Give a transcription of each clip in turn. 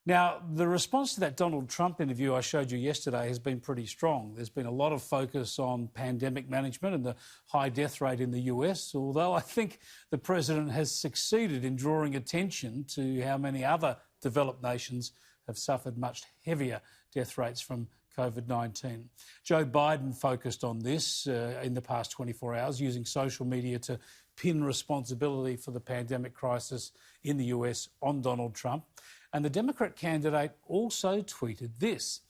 Now, the response to that Donald Trump interview I showed you yesterday has been pretty strong. There's been a lot of focus on pandemic management and the high death rate in the US, although I think the president has succeeded in drawing attention to how many other developed nations have suffered much heavier death rates from COVID-19. Joe Biden focused on this in the past 24 hours, using social media to pin responsibility for the pandemic crisis in the US on Donald Trump. And the Democrat candidate also tweeted this: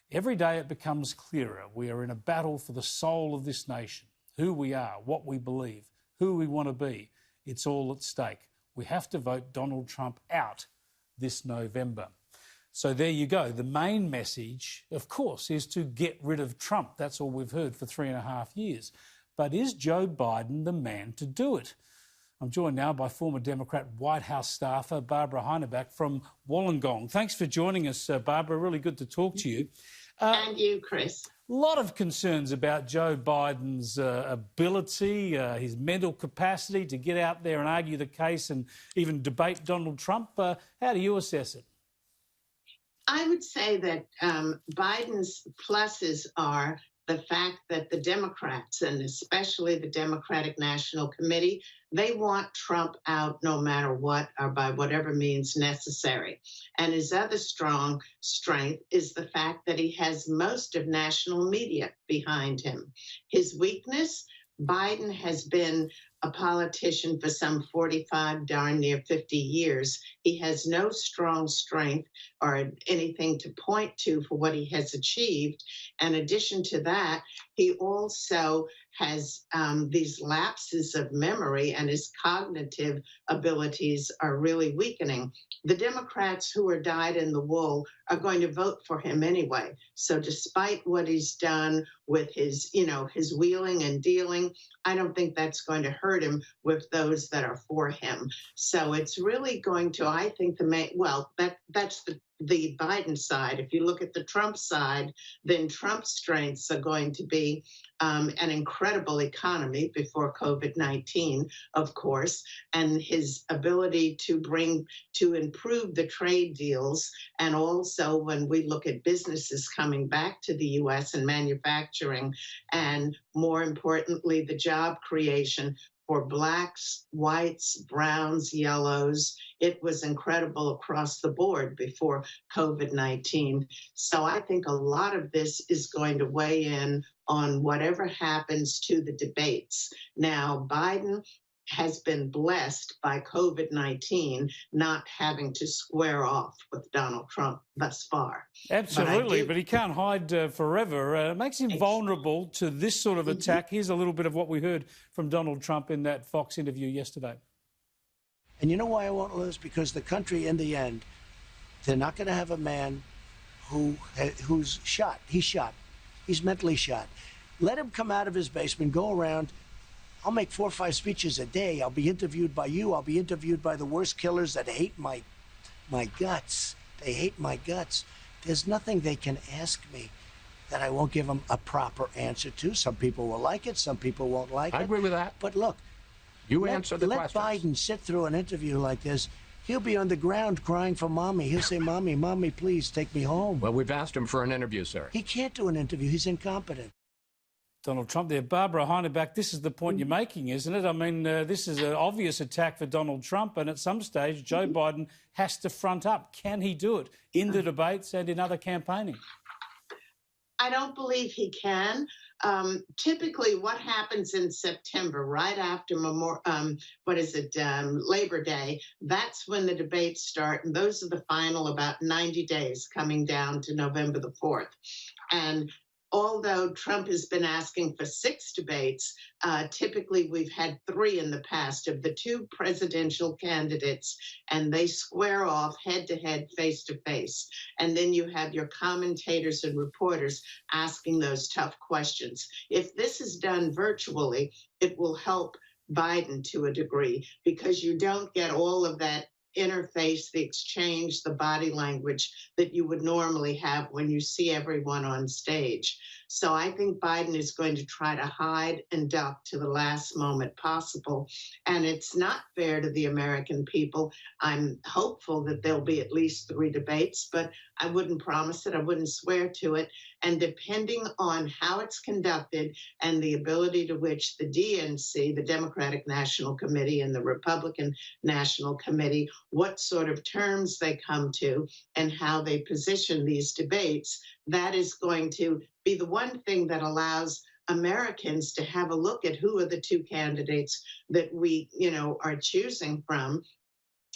"Every day it becomes clearer we are in a battle for the soul of this nation, who we are, what we believe, who we want to be. It's all at stake. We have to vote Donald Trump out this November." So there you go. The main message, of course, is to get rid of Trump. That's all we've heard for 3.5 years. But is Joe Biden the man to do it? I'm joined now by former Democrat White House staffer Barbara Heineback from Wollongong. Thanks for joining us, Barbara. Really good to talk to you. And you, Chris. A lot of concerns about Joe Biden's ability, his mental capacity to get out there and argue the case and even debate Donald Trump. How do you assess it? I would say that Biden's pluses are the fact that the Democrats, and especially the Democratic National Committee, they want Trump out no matter what or by whatever means necessary. And his other strong strength is the fact that he has most of national media behind him. His weakness, Biden has been a politician for some 45, darn near 50 years. He has no strong strength or anything to point to for what he has achieved. In addition to that, he also has these lapses of memory, and his cognitive abilities are really weakening. The Democrats who are dyed in the wool are going to vote for him anyway. So despite what he's done with his, his wheeling and dealing, I don't think that's going to hurt him with those that are for him. So it's really going to, I think, that's the Biden side. If you look at the Trump side, then Trump's strengths are going to be an incredible economy before COVID-19, of course, and his ability to improve the trade deals. And also when we look at businesses coming back to the U.S. and manufacturing, and more importantly, the job creation for blacks, whites, browns, yellows. It was incredible across the board before COVID-19. So I think a lot of this is going to weigh in on whatever happens to the debates. Now, Biden has been blessed by COVID-19 not having to square off with Donald Trump thus far. Absolutely, but he can't hide forever. It makes him vulnerable to this sort of attack. Here's a little bit of what we heard from Donald Trump in that Fox interview yesterday. And you know why I won't lose? Because the country, in the end, they're not going to have a man who's shot. He's shot. He's mentally shot. Let him come out of his basement, go around. I'll make 4 or 5 speeches a day. I'll be interviewed by you. I'll be interviewed by the worst killers that hate my guts. They hate my guts. There's nothing they can ask me that I won't give them a proper answer to. Some people will like it. Some people won't like it. I agree with that. But look, answer the questions. Let Biden sit through an interview like this. He'll be on the ground crying for mommy. He'll say, mommy, please take me home. Well, we've asked him for an interview, sir. He can't do an interview. He's incompetent. Donald Trump there. Barbara Heineback, this is the point you're making, isn't it? I mean, this is an obvious attack for Donald Trump, and at some stage, Joe Biden has to front up. Can he do it in the debates and in other campaigning? I don't believe he can. Typically, what happens in September, right after Labor Day, that's when the debates start, and those are the final about 90 days coming down to November the 4th. And although Trump has been asking for 6 debates, typically we've had 3 in the past of the 2 presidential candidates, and they square off head-to-head, face-to-face. And then you have your commentators and reporters asking those tough questions. If this is done virtually, it will help Biden to a degree, because you don't get all of that interface, the exchange, the body language that you would normally have when you see everyone on stage. So I think Biden is going to try to hide and duck to the last moment possible. And it's not fair to the American people. I'm hopeful that there'll be at least 3 debates, but I wouldn't promise it. I wouldn't swear to it. And depending on how it's conducted and the ability to which the DNC, the Democratic National Committee, and the Republican National Committee, what sort of terms they come to and how they position these debates, that is going to be the one thing that allows Americans to have a look at who are the 2 candidates that we, are choosing from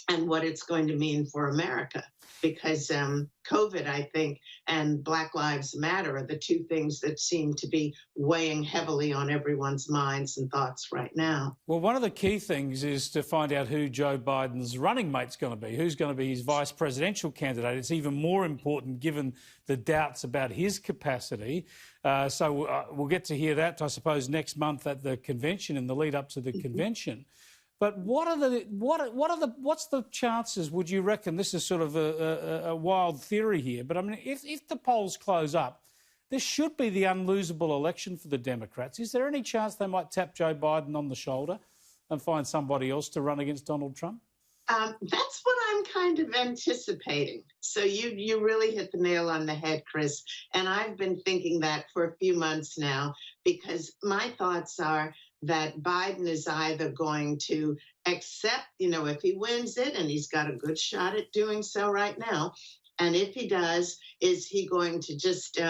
and what it's going to mean for America. Because COVID, I think, and Black Lives Matter are the 2 things that seem to be weighing heavily on everyone's minds and thoughts right now. Well, one of the key things is to find out who Joe Biden's running mate's going to be, who's going to be his vice presidential candidate. It's even more important given the doubts about his capacity. So we'll get to hear that, I suppose, next month at the convention, in the lead up to the convention. But what's the chances, would you reckon? This is sort of a wild theory here, but I mean, if the polls close up, this should be the unlosable election for the Democrats. Is there any chance they might tap Joe Biden on the shoulder and find somebody else to run against Donald Trump? That's what I'm kind of anticipating. So you really hit the nail on the head, Chris. And I've been thinking that for a few months now, because my thoughts are that Biden is either going to accept, if he wins it, and he's got a good shot at doing so right now, and if he does, is he going to just,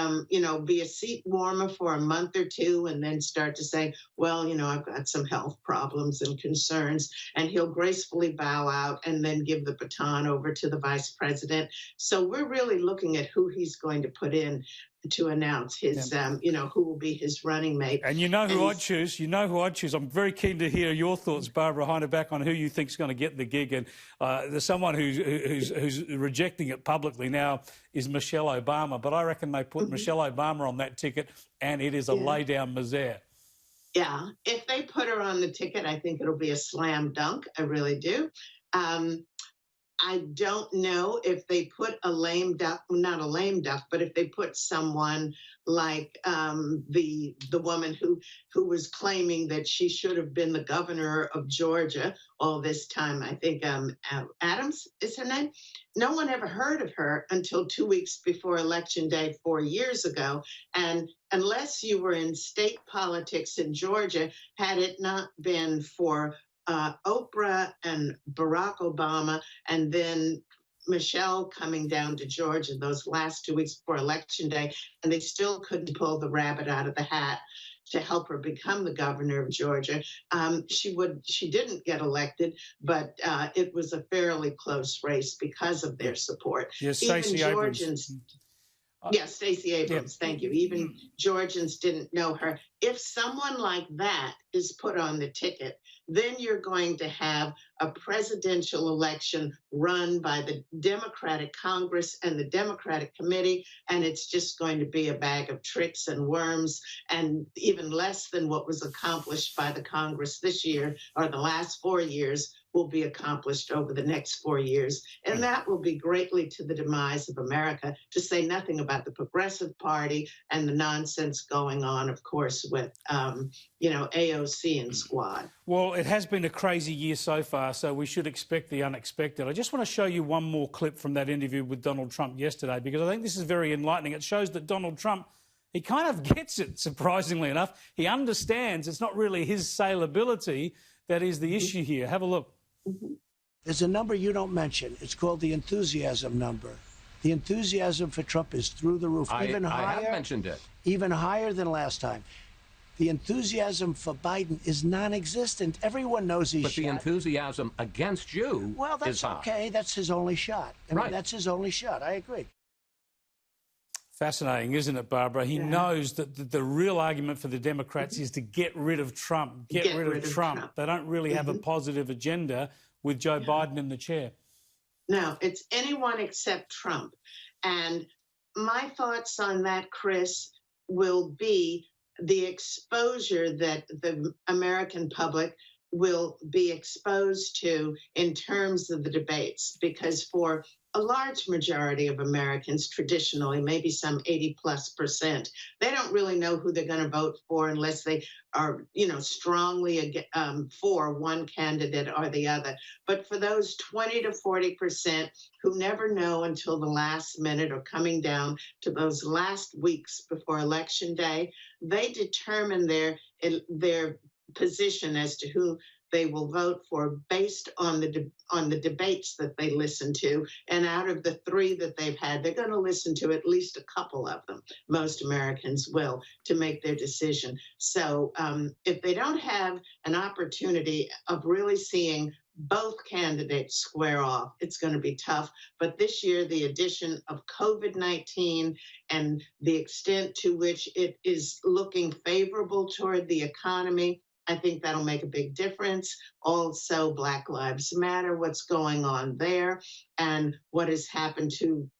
be a seat warmer for a month or 2 and then start to say, well, I've got some health problems and concerns, and he'll gracefully bow out and then give the baton over to the vice president. So we're really looking at who he's going to put in to announce his, who will be his running mate. And you know who I'd choose. I'm very keen to hear your thoughts, Barbara Heineback, on who you think is going to get the gig. And there's someone who's rejecting it publicly now is Michelle Obama. But I reckon they put Michelle Obama on that ticket, and it is a lay-down misere. Yeah, if they put her on the ticket, I think it'll be a slam dunk. I really do. I don't know if they put a lame duck, not a lame duck, but if they put someone like the woman who was claiming that she should have been the governor of Georgia all this time. I think Adams is her name. No one ever heard of her until 2 weeks before Election Day 4 years ago. And unless you were in state politics in Georgia, had it not been for Oprah and Barack Obama, and then Michelle coming down to Georgia those last 2 weeks before Election Day, and they still couldn't pull the rabbit out of the hat to help her become the governor of Georgia. She didn't get elected, but it was a fairly close race because of their support. Yes, Even Stacey Georgians. Abrams. Yes, Stacey Abrams, thank you. Even Georgians didn't know her. If someone like that is put on the ticket, then you're going to have a presidential election run by the Democratic Congress and the Democratic Committee, and it's just going to be a bag of tricks and worms, and even less than what was accomplished by the Congress this year or the last 4 years will be accomplished over the next 4 years. And that will be greatly to the demise of America, to say nothing about the Progressive Party and the nonsense going on, of course, with, AOC and Squad. Well, it has been a crazy year so far, so we should expect the unexpected. I just want to show you one more clip from that interview with Donald Trump yesterday, because I think this is very enlightening. It shows that Donald Trump, he kind of gets it, surprisingly enough. He understands it's not really his saleability that is the issue here. Have a look. There's a number you don't mention. It's called the enthusiasm number. The enthusiasm for Trump is through the roof. I have mentioned it. Even higher than last time. The enthusiasm for Biden is non-existent. Everyone knows he's shot. But the enthusiasm against you well, that's is high. Okay. That's his only shot. I mean, that's his only shot. I agree. Fascinating, isn't it, Barbara? He knows that the real argument for the Democrats is to get rid of Trump. Get rid of Trump. They don't really have a positive agenda with Joe Biden in the chair. No, it's anyone except Trump. And my thoughts on that, Chris, will be the exposure that the American public will be exposed to in terms of the debates, because for a large majority of Americans, traditionally, maybe some 80+%, they don't really know who they're going to vote for unless they are, strongly for one candidate or the other. But for those 20 to 40% who never know until the last minute or coming down to those last weeks before Election Day, they determine their position as to who they will vote for based on the debates that they listen to. And out of the 3 that they've had, they're going to listen to at least a couple of them. Most Americans will, to make their decision. So if they don't have an opportunity of really seeing both candidates square off, it's going to be tough. But this year, the addition of COVID-19 and the extent to which it is looking favorable toward the economy, I think that'll make a big difference. Also, Black Lives Matter, what's going on there, and what has happened to,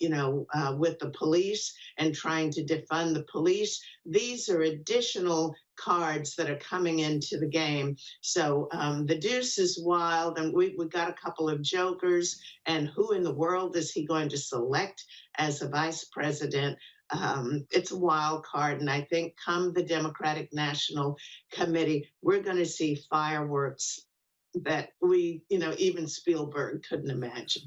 with the police and trying to defund the police. These are additional cards that are coming into the game. So the deuce is wild, and we got a couple of jokers. And who in the world is he going to select as a vice president? It's a wild card, and I think come the Democratic National Committee, we're going to see fireworks that we, even Spielberg couldn't imagine.